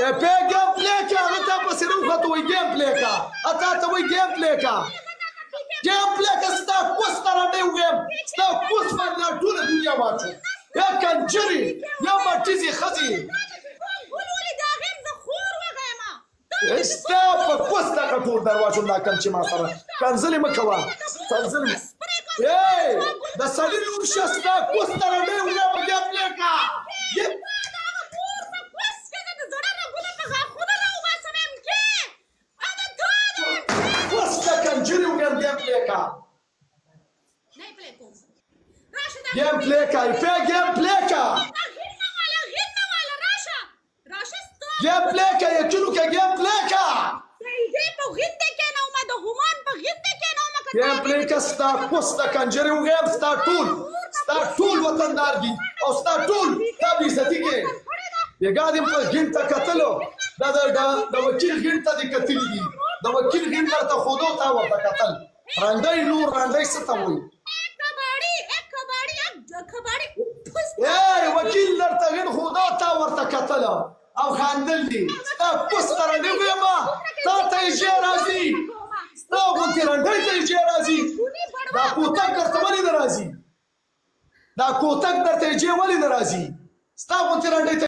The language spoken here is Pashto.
په ګیم پلی کې هغه ته پسې راوخته وایي ګیم پلی کا اته ته وایي ګیم پلی کا ګیم پلی کا ستا کوس ته رانډی ویم ستا کوس باندې ټوله دنیا واچو یا کنجرې یا مټیزې ښځې ستا په کوس ته کټور در واچوم دا کم چې ما سره کنځلې مه کوه کنځلې د سړي لور شه ستا کوس ته رانډی ویم په ګیم پلی کا Game play ka, pe game play ka. Game play ka, یقینو که game play ka. Game play ka ستا کوس ته کنجرې وغیم ستا ټول وطندار دي او ستا ټول تا بې عزتي کوي بېګا دې په ګینټ ته کتلو دا د وکیل ګینټ ته دې کتلي دي د وکیل ګینټ درته ښودو تا ورته کتل رانډی نور رانډی څه ته وایي وکیل درته غین خدا تا ورته کتله او خندل دي ستا کوس ته رانډی ویم تا ته یې جې راځي ستا غوندې رانډی ته یې جې راځي دا کوتک درته ولې نه راځي دا کوتک درته یې جې ولې نه راځي ستا غوندې رانډی ته